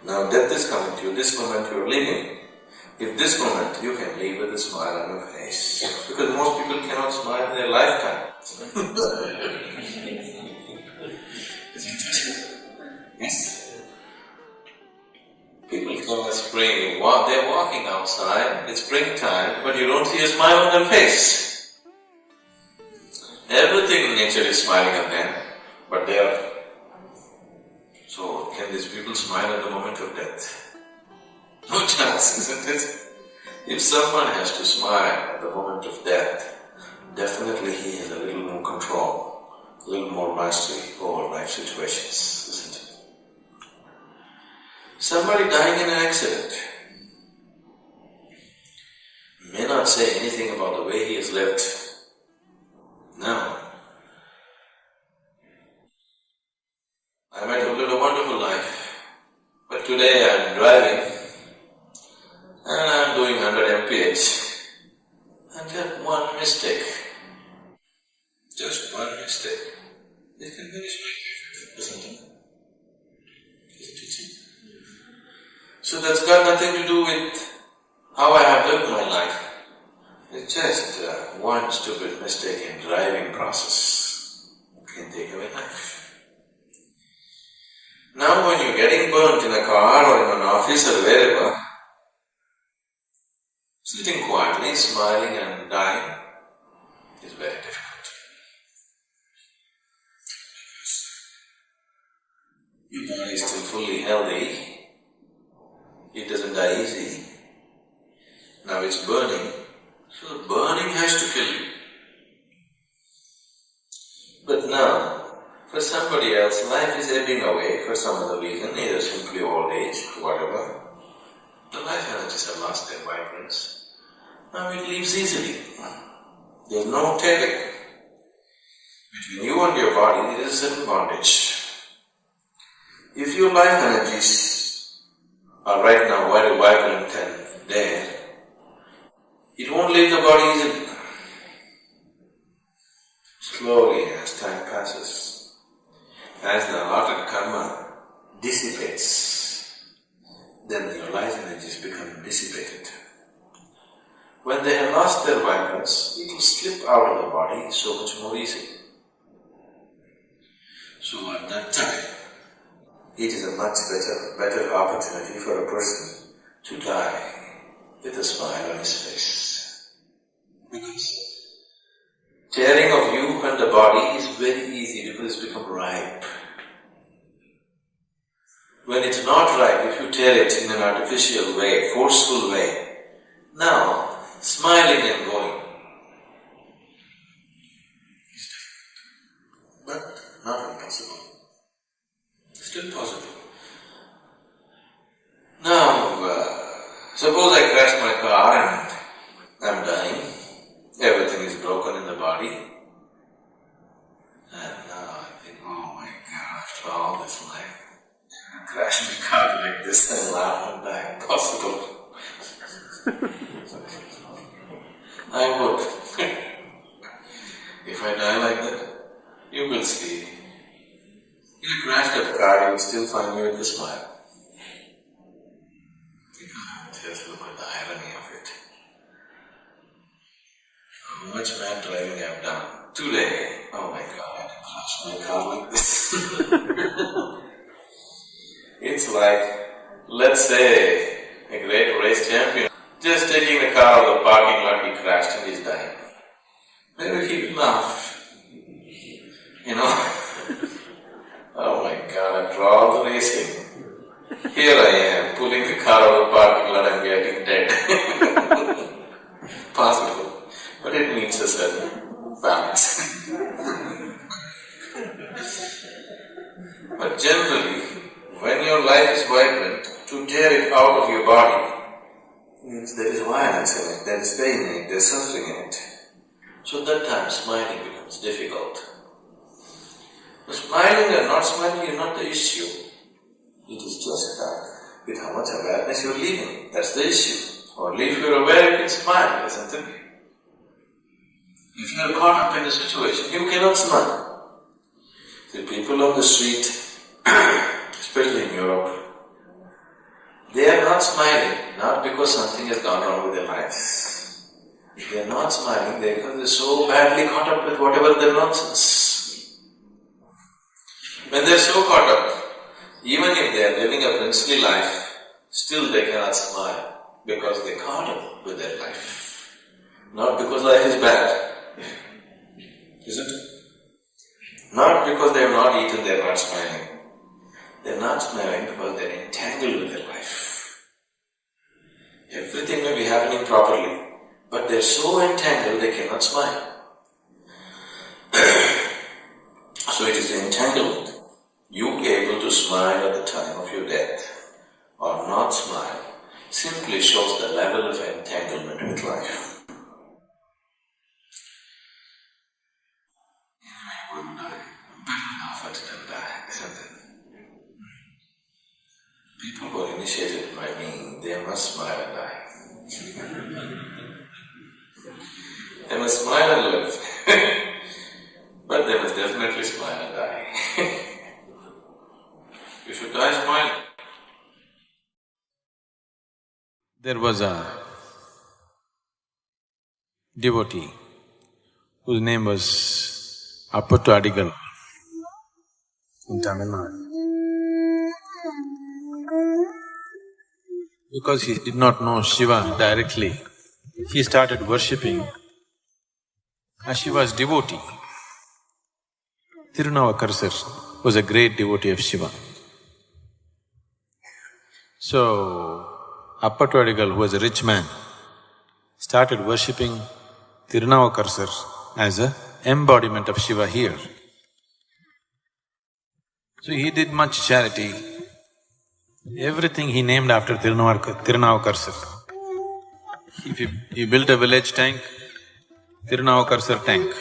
Now death is coming to you, this moment you are leaving. If this moment you can leave with a smile on your face, because most people cannot smile in their lifetime. Yes. People come in spring, they're walking outside, it's springtime, but you don't see a smile on their face. Everything in nature is smiling at them, but they are… So, can these people smile at the moment of death? No chance, isn't it? If someone has to smile at the moment of death, definitely he has a little more control, a little more mastery over life situations, isn't it? Somebody dying in an accident may not say anything about the way he has lived. No. I might have lived a wonderful life, but today I am driving and I am doing 100 mph and get one mistake, just one mistake, it can finish my life, doesn't it? So that's got nothing to do with how I have lived my life. It's just one stupid mistake in driving process can take away life. Now when you're getting burnt in a car or in an office or wherever, sitting quietly, smiling and dying is very difficult. Your body is still fully healthy, it doesn't die easy. Now it's burning, so the burning has to kill you. But now, for somebody else, life is ebbing away for some other reason, either simply old age or whatever. The life energies have lost their vibrance. Now it leaves easily. There's no telling. Between you and your body, there is a certain bondage. If your life energies are right now very vibrant and there, it won't leave the body easily. Slowly, as time passes, as the allotted karma dissipates, then your life energies become dissipated. When they have lost their vibrance, it will slip out of the body so much more easily. So at that time, it is a much better opportunity for a person to die with a smile on his face. Because tearing of you and the body is very easy because it's become ripe. When it's not ripe, if you tear it in an artificial way, forceful way, now smiling and going is difficult, but not impossible. Still possible. Now, suppose I crash my car and I'm dying, everything is broken in the body, and now I think, oh my God, after all this life, I crash my car like this and laugh and die. Possible. I would. If I die like that, you will see. If you crashed a car, you will still find me with a smile. Just look at the irony of it. How much mad driving I have done. Today, oh my God, I crashed my car like this. It's like, let's say, a great race champion just taking the car out of the parking lot, he crashed and he's dying. Maybe he will laugh. You know? Oh my God, after all the racing, here I am, pulling the car out of the parking lot and getting dead. Possible, but it needs a certain balance. But generally, when your life is vibrant, to tear it out of your body means there is violence in it, there is pain in it, there is suffering in it. So at that time, smiling becomes difficult. But smiling or not smiling is not the issue. It is just that with how much awareness you are living, that's the issue. Only if you are aware you can smile, isn't it? If you are caught up in a situation, you cannot smile. The people on the street, especially in Europe, smiling not because something has gone wrong with their lives. They are not smiling because they're so badly caught up with whatever their nonsense. When they're so caught up, even if they are living a princely life, still they cannot smile because they're caught up with their life. Not because life is bad, isn't it? Not because they have not eaten, they are not smiling. They are not smiling because they are entangled with their life. Everything may be happening properly, but they are so entangled they cannot smile. So it is the entanglement. You be able to smile at the time of your death or not smile simply shows the level of entanglement with life. Anyway, we'll die. Better laugh at it and die, isn't it? People who are initiated by me, they must smile and die. They must smile and live. But they must definitely smile and die. You should die smiling. There was a devotee whose name was Appattu Adigal in Tamil Nadu. Because he did not know Shiva directly, he started worshipping a Shiva's devotee. Tirunavakarsar was a great devotee of Shiva. So, Appattu Adigal, who was a rich man, started worshipping Tirunavakarsar as an embodiment of Shiva here. So he did much charity. Everything he named after Tirunavakarsar. He built a village tank, Tirunavakarsar tank.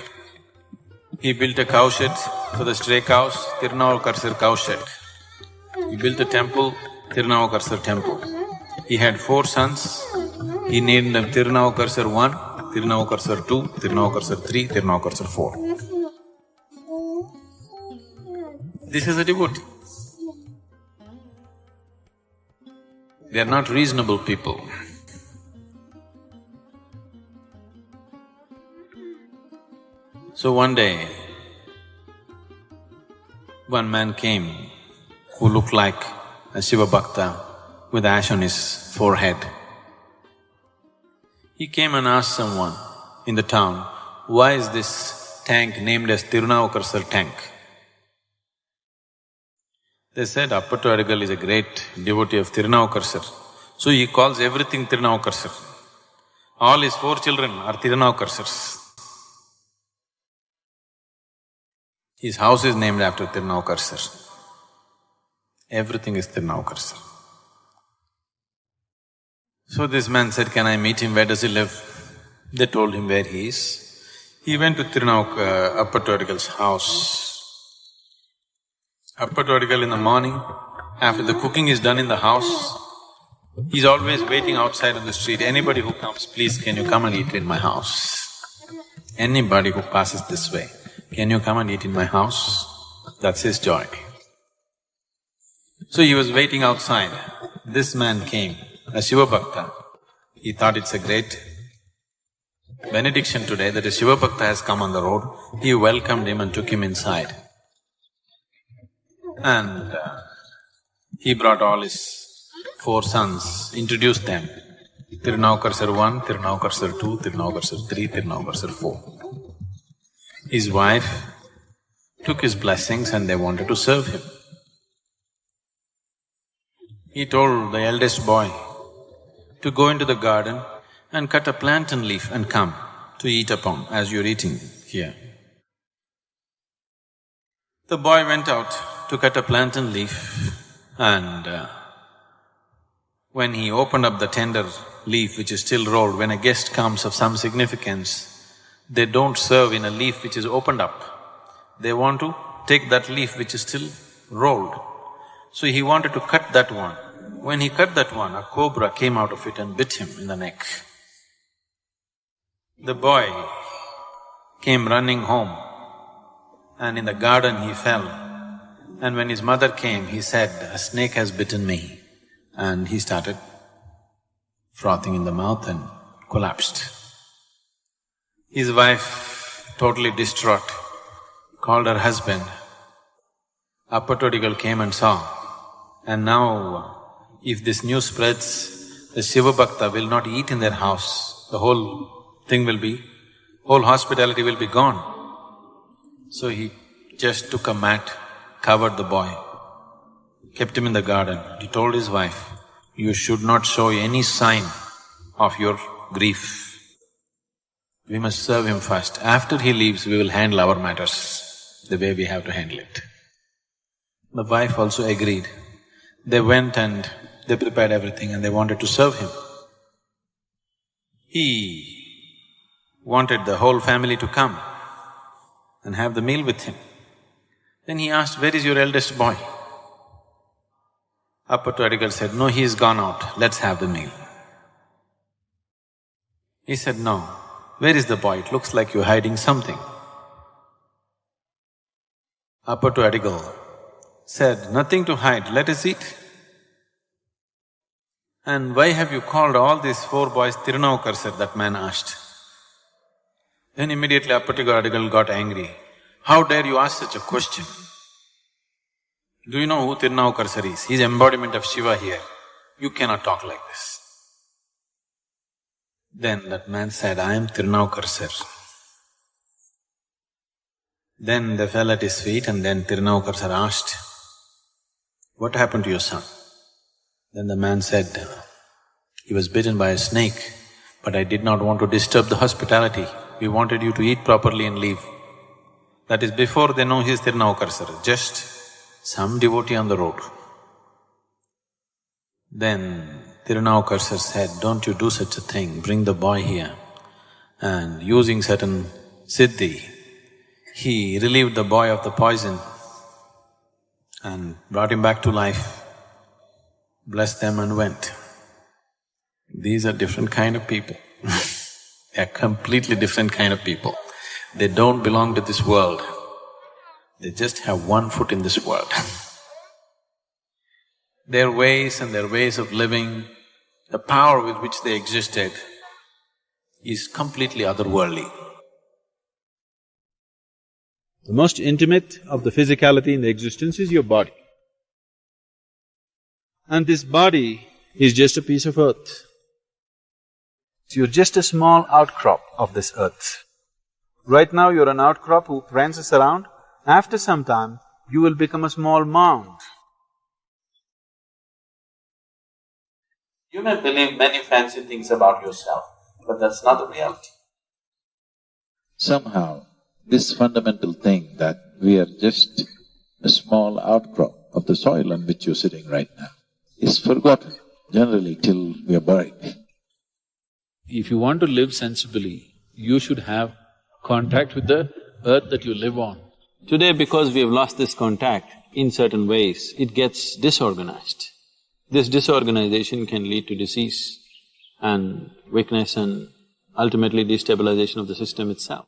He built a cow shed for the stray cows, Tirunavakarsar cow shed. He built a temple, Tirunavakarsar temple. He had 4 sons. He named them Tirunavakarsar 1, Tirunavakarsar 2, Tirunavakarsar 3, Tirunavakarsar 4. This is a devotee. They are not reasonable people. So one day, one man came who looked like a Shiva Bhakta with ash on his forehead. He came and asked someone in the town, why is this tank named as Tirunavakarsar tank? They said, Appattu Adigal is a great devotee of Tirunavakarsar, so he calls everything Tirunavakarsar. All his 4 children are Tirunavakarsars. His house is named after Tirunavakarsar. Everything is Tirunavakarsar. So this man said, can I meet him, where does he live? They told him where he is. He went to Appattu Adigal's house. Appattu Adigal in the morning, after the cooking is done in the house, he's always waiting outside on the street. Anybody who comes, please can you come and eat in my house? Anybody who passes this way, can you come and eat in my house? That's his joy. So he was waiting outside. This man came, a Shiva Bhakta. He thought it's a great benediction today that a Shiva Bhakta has come on the road. He welcomed him and took him inside. And he brought all his 4 sons, introduced them. Tirunavakarsar 1, Tirunavakarsar 2, Tirunavakarsar 3, Tirunavakarsar 4. His wife took his blessings and they wanted to serve him. He told the eldest boy to go into the garden and cut a plantain leaf and come to eat upon as you're eating here. The boy went out to cut a plantain leaf and when he opened up the tender leaf which is still rolled, when a guest comes of some significance, they don't serve in a leaf which is opened up. They want to take that leaf which is still rolled. So he wanted to cut that one. When he cut that one, a cobra came out of it and bit him in the neck. The boy came running home and in the garden he fell. And when his mother came, he said, a snake has bitten me. And he started frothing in the mouth and collapsed. His wife, totally distraught, called her husband. Upper Todigal came and saw, and now if this news spreads, the Shiva Bhakta will not eat in their house, the whole thing will be… whole hospitality will be gone. So he just took a mat, covered the boy, kept him in the garden. He told his wife, "You should not show any sign of your grief. We must serve him first. After he leaves, we will handle our matters the way we have to handle it." The wife also agreed. They went and they prepared everything and they wanted to serve him. He wanted the whole family to come and have the meal with him. Then he asked, "Where is your eldest boy?" Upper Todigal said, "No, he's gone out, let's have the meal." He said, "No, where is the boy? It looks like you're hiding something." Upper Todigal said, "Nothing to hide, let us eat." "And why have you called all these 4 boys Tirunaukar, sir?" that man asked. Then immediately Upper Todigal got angry. "How dare you ask such a question? Do you know who Tirunaukar sir is? He's embodiment of Shiva here. You cannot talk like this." Then that man said, "I am Tirunaukar sir." Then they fell at his feet and then Tirunaukar sir asked, "What happened to your son?" Then the man said, "He was bitten by a snake, but I did not want to disturb the hospitality. We wanted you to eat properly and leave." That is before they know he is Tirunaukar sir, just some devotee on the road. Then Tirunaukar sir said, "Don't you do such a thing, bring the boy here." And using certain siddhi, he relieved the boy of the poison and brought him back to life, blessed them and went. These are different kind of people They are completely different kind of people. They don't belong to this world, they just have one foot in this world Their ways and their ways of living, the power with which they existed is completely otherworldly. The most intimate of the physicality in the existence is your body. And this body is just a piece of earth. So you're just a small outcrop of this earth. Right now you're an outcrop who prances around. After some time, you will become a small mound. You may believe many fancy things about yourself, but that's not the reality. Somehow, this fundamental thing that we are just a small outcrop of the soil on which you're sitting right now is forgotten, generally till we are buried. If you want to live sensibly, you should have contact with the earth that you live on. Today, because we have lost this contact in certain ways, it gets disorganized. This disorganization can lead to disease and weakness and ultimately destabilization of the system itself.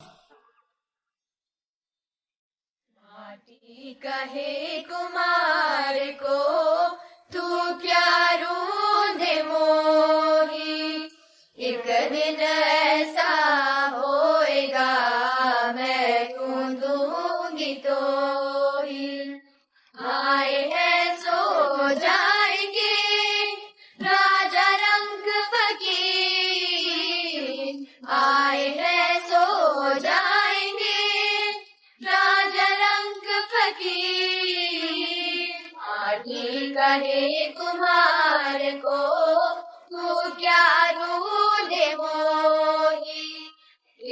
कहे कुमार को तू प्यारो दे मोही एक दिन ऐसा होएगा मैं दूंगी तो ही आए हैं सो जाएंगे राजा रंग फकीर आए हैं सो जाएंगे राजा रंग फकीर आठी कहे कुमार को तू क्या रू दे मोही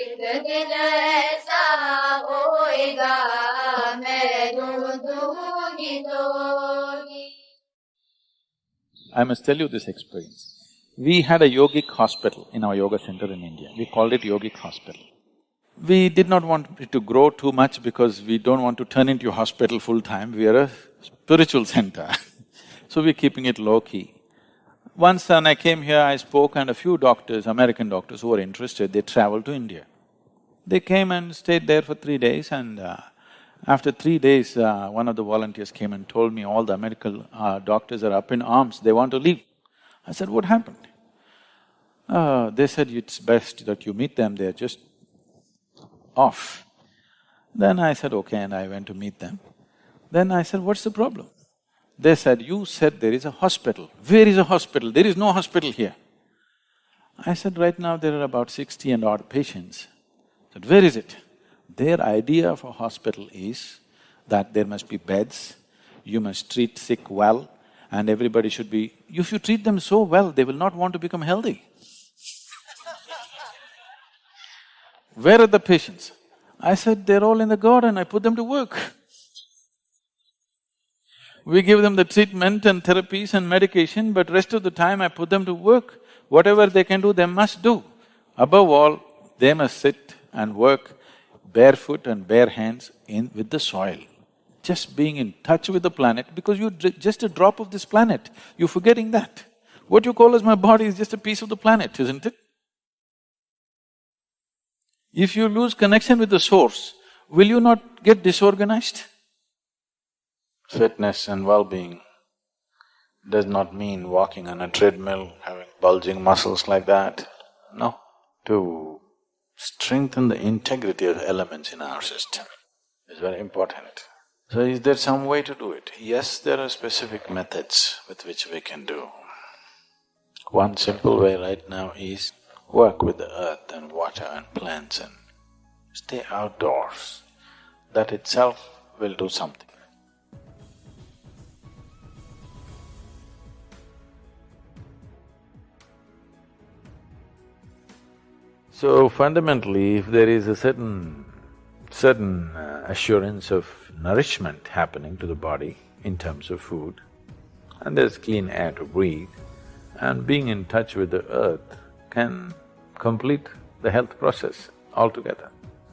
एक दिन ऐसा होएगा मैं दूंगी तो ही। I must tell you this experience. We had a yogic hospital in our yoga center in India. We called it Yogic Hospital. We did not want it to grow too much because we don't want to turn into a hospital full-time. We are a spiritual center so we're keeping it low-key. Once when I came here, I spoke and a few doctors, American doctors who were interested, they traveled to India. They came and stayed there for 3 days and after 3 days, one of the volunteers came and told me all the American doctors are up in arms, they want to leave. I said, "What happened?" They said it's best that you meet them, they're just off. Then I said, okay, and I went to meet them. Then I said, what's the problem? They said, you said there is a hospital. Where is a hospital? There is no hospital here. I said, right now there are about 60 and odd patients. I said, where is it? Their idea of a hospital is that there must be beds, you must treat sick well, and everybody should be… If you treat them so well, they will not want to become healthy. Where are the patients? I said, they're all in the garden, I put them to work. We give them the treatment and therapies and medication, but rest of the time I put them to work. Whatever they can do, they must do. Above all, they must sit and work barefoot and bare hands with the soil. Just being in touch with the planet, because you're just a drop of this planet, you're forgetting that. What you call as my body is just a piece of the planet, isn't it? If you lose connection with the source, will you not get disorganized? Fitness and well-being does not mean walking on a treadmill, having bulging muscles like that. No. To strengthen the integrity of the elements in our system is very important. So is there some way to do it? Yes, there are specific methods with which we can do. One simple way right now is work with the earth and water and plants and stay outdoors. That itself will do something. So fundamentally, if there is a certain assurance of nourishment happening to the body in terms of food, and there's clean air to breathe, and being in touch with the earth can complete the health process altogether.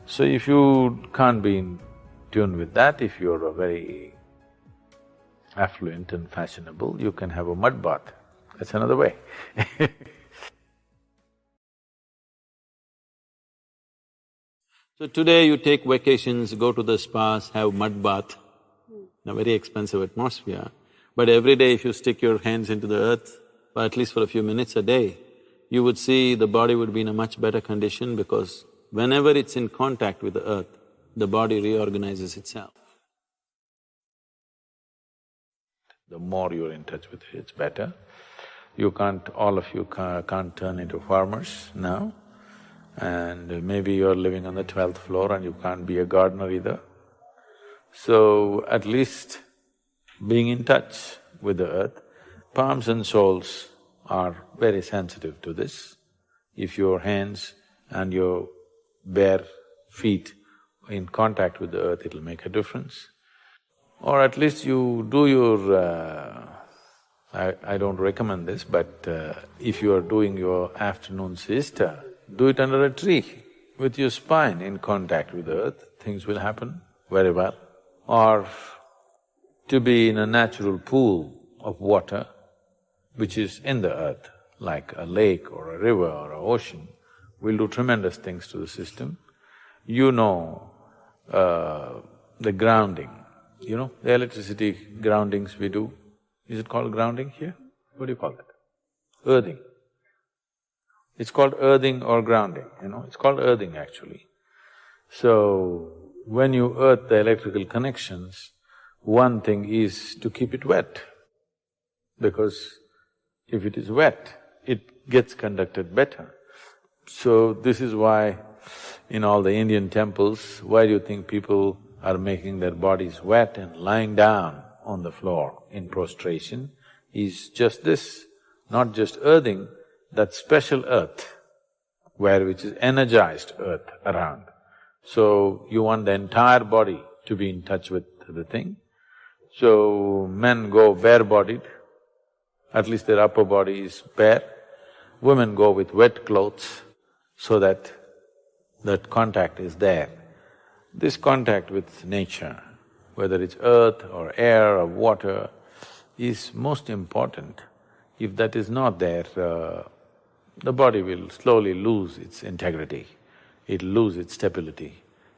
So if you can't be in tune with that, if you're a very affluent and fashionable, you can have a mud bath. That's another way. So today you take vacations, go to the spas, have mud bath, in a very expensive atmosphere. But every day if you stick your hands into the earth, or at least for a few minutes a day, you would see the body would be in a much better condition, because whenever it's in contact with the earth, the body reorganizes itself. The more you're in touch with it, it's better. You can't… all of you can't turn into farmers now, and maybe you're living on the 12th floor and you can't be a gardener either. So at least being in touch with the earth, palms and soles are very sensitive to this. If your hands and your bare feet are in contact with the earth, it'll make a difference. Or at least you do your… I don't recommend this, but if you are doing your afternoon siesta, do it under a tree with your spine in contact with the earth, things will happen very well. Or to be in a natural pool of water which is in the earth, like a lake or a river or an ocean, will do tremendous things to the system. You know the grounding, you know, the electricity groundings we do. Is it called grounding here? What do you call that? Earthing. It's called earthing or grounding, you know, it's called earthing actually. So, when you earth the electrical connections, one thing is to keep it wet, because if it is wet, it gets conducted better. So, this is why in all the Indian temples, why do you think people are making their bodies wet and lying down on the floor in prostration? Is just this, not just earthing, that special earth, which is energized earth around. So, you want the entire body to be in touch with the thing. So, men go bare-bodied, at least their upper body is bare. Women go with wet clothes so that that contact is there. This contact with nature, whether it's earth or air or water, is most important. If that is not there, the body will slowly lose its integrity, it'll lose its stability,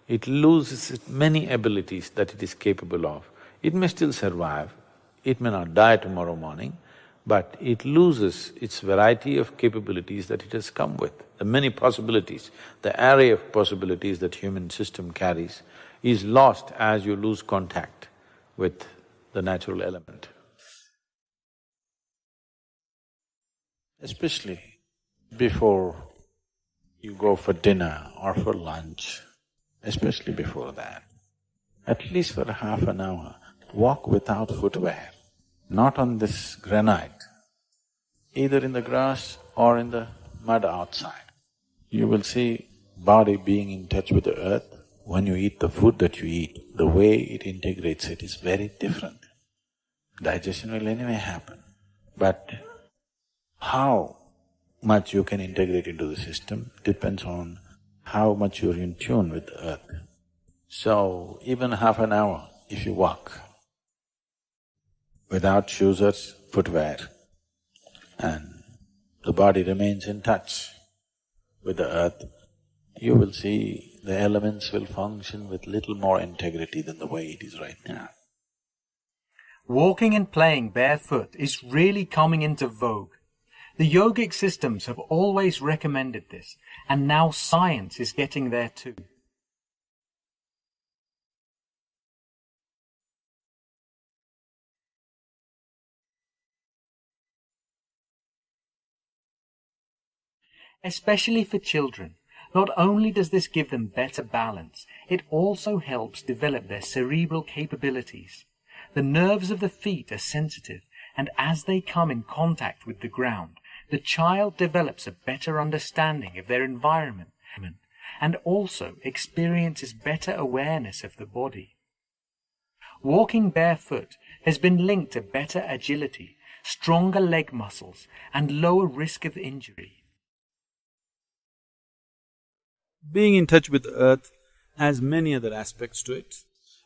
it loses many abilities that it is capable of. It may still survive, it may not die tomorrow morning, but it loses its variety of capabilities that it has come with. The many possibilities, the array of possibilities that human system carries is lost as you lose contact with the natural element. Especially before you go for dinner or for lunch, especially before that, at least for half an hour, walk without footwear, not on this granite, either in the grass or in the mud outside. You will see body being in touch with the earth. When you eat the food that you eat, the way it integrates it is very different. Digestion will anyway happen, but how much you can integrate into the system depends on how much you're in tune with the earth. So, even half an hour, if you walk without shoes or footwear, and the body remains in touch with the earth, you will see the elements will function with little more integrity than the way it is right now. Walking and playing barefoot is really coming into vogue. The yogic systems have always recommended this, and now science is getting there too. Especially for children, not only does this give them better balance, it also helps develop their cerebral capabilities. The nerves of the feet are sensitive, and as they come in contact with the ground, the child develops a better understanding of their environment and also experiences better awareness of the body. Walking barefoot has been linked to better agility, stronger leg muscles, and lower risk of injury. Being in touch with the earth has many other aspects to it.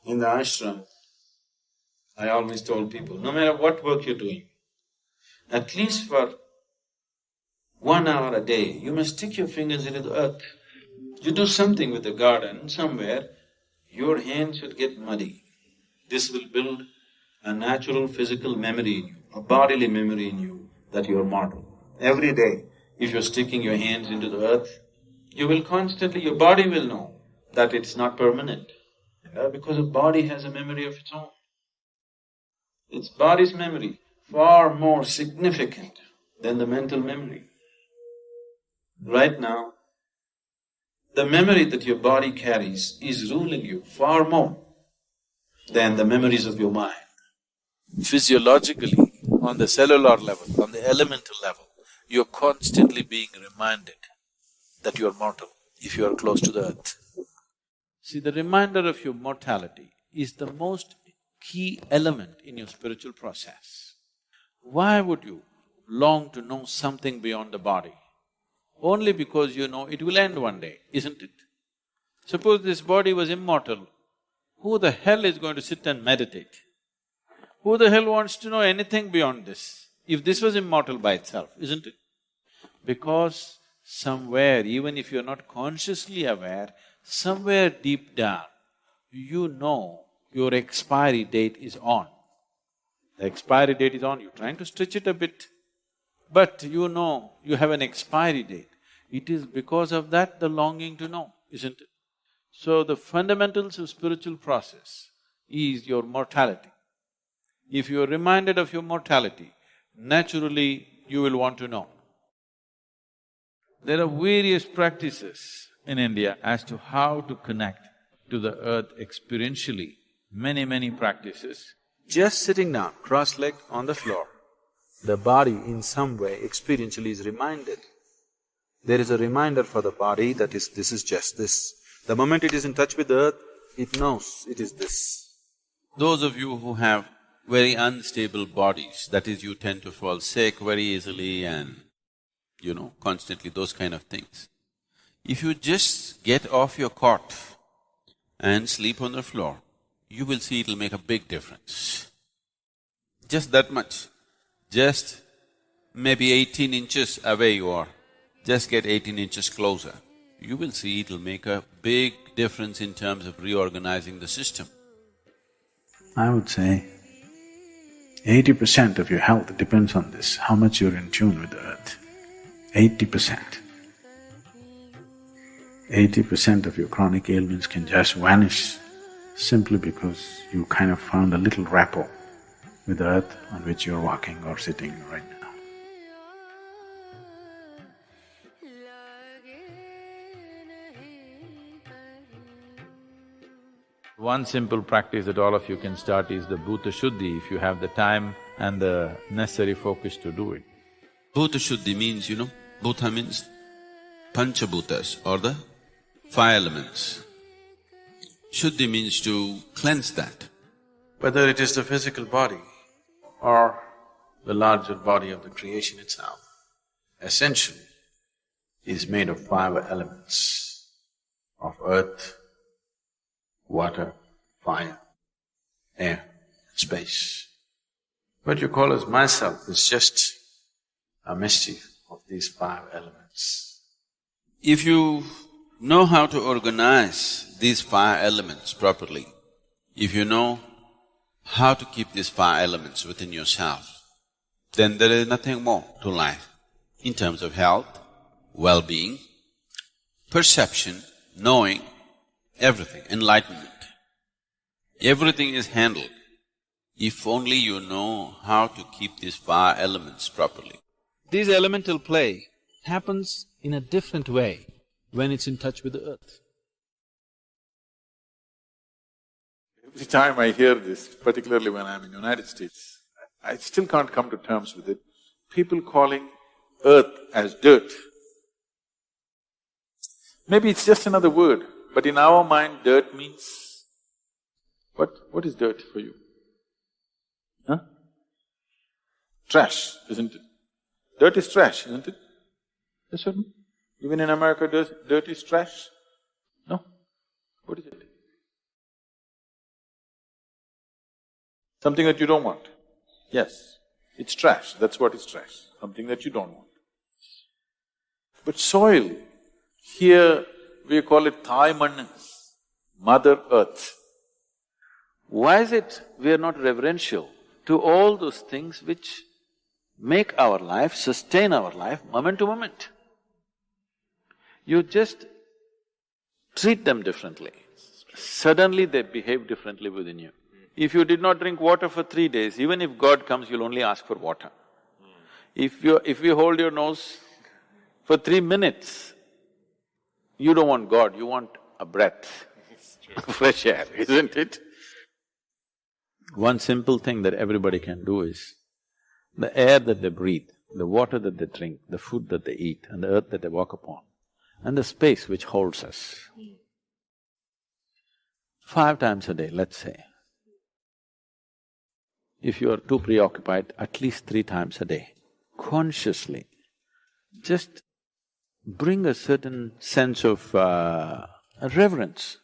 In the ashram, I always told people, no matter what work you're doing, at least for 1 hour a day, you must stick your fingers into the earth. You do something with the garden somewhere, your hands should get muddy. This will build a natural physical memory in you, a bodily memory in you that you are mortal. Every day, if you're sticking your hands into the earth, you will constantly… your body will know that it's not permanent, because the body has a memory of its own. Its body's memory far more significant than the mental memory. Right now, the memory that your body carries is ruling you far more than the memories of your mind. Physiologically, on the cellular level, on the elemental level, you're constantly being reminded that you are mortal if you are close to the earth. See, the reminder of your mortality is the most key element in your spiritual process. Why would you long to know something beyond the body? Only because you know it will end one day, isn't it? Suppose this body was immortal, who the hell is going to sit and meditate? Who the hell wants to know anything beyond this, if this was immortal by itself, isn't it? Because somewhere, even if you're not consciously aware, somewhere deep down, you know your expiry date is on. The expiry date is on, you're trying to stretch it a bit, but you know you have an expiry date. It is because of that the longing to know, isn't it? So the fundamentals of spiritual process is your mortality. If you're reminded of your mortality, naturally you will want to know. There are various practices in India as to how to connect to the earth experientially, many practices. Just sitting down, cross-legged on the floor, the body in some way experientially is reminded. There is a reminder for the body that this is just this. The moment it is in touch with the earth, it knows it is this. Those of you who have very unstable bodies, that is, you tend to fall sick very easily and constantly those kind of things. If you just get off your cot and sleep on the floor, you will see it'll make a big difference. Just that much. Just maybe 18 inches away you are, just get 18 inches closer. You will see it'll make a big difference in terms of reorganizing the system. I would say, 80% of your health depends on this, how much you're in tune with the earth. 80%. 80% of your chronic ailments can just vanish simply because you kind of found a little rapport with the earth on which you're walking or sitting right now. One simple practice that all of you can start is the Bhuta Shuddhi if you have the time and the necessary focus to do it. Bhuta Shuddhi means, Bhuta means Panchabhutas or the five elements. Shuddhi means to cleanse that. Whether it is the physical body or the larger body of the creation itself, essentially is made of five elements of earth, water, fire, air, space. What you call as myself is just a mischief of these five elements. If you know how to organize these five elements properly, if you know how to keep these five elements within yourself, then there is nothing more to life in terms of health, well-being, perception, knowing, everything, enlightenment. Everything is handled if only you know how to keep these five elements properly. This elemental play happens in a different way when it's in touch with the earth. Every time I hear this, particularly when I'm in the United States, I still can't come to terms with it. People calling earth as dirt. Maybe it's just another word, but in our mind, dirt means… What is dirt for you? Huh? Trash, isn't it? Dirt is trash, isn't it? Yes or no? Even in America, dirt is trash? No? What is it? Something that you don't want. Yes, it's trash, that's what is trash, something that you don't want. But soil, here we call it Thai Mann, Mother Earth. Why is it we are not reverential to all those things which make our life, sustain our life moment to moment? You just treat them differently. Suddenly they behave differently within you. If you did not drink water for 3 days, even if God comes, you'll only ask for water. If you hold your nose for 3 minutes, you don't want God, you want a breath, fresh air, isn't it? One simple thing that everybody can do is, the air that they breathe, the water that they drink, the food that they eat, and the earth that they walk upon, and the space which holds us. 5 times a day, let's say. If you are too preoccupied, at least 3 times a day, consciously, just bring a certain sense of reverence.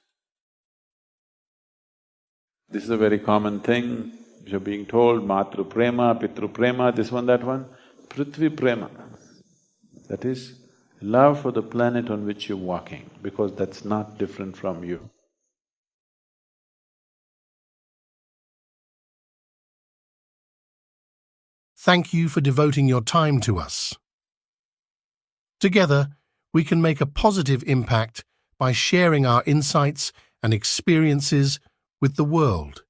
This is a very common thing, you're being told, Matru Prema, Pitru Prema, this one, that one. Prithvi Prema, that is, love for the planet on which you're walking, because that's not different from you. Thank you for devoting your time to us. Together, we can make a positive impact by sharing our insights and experiences with the world.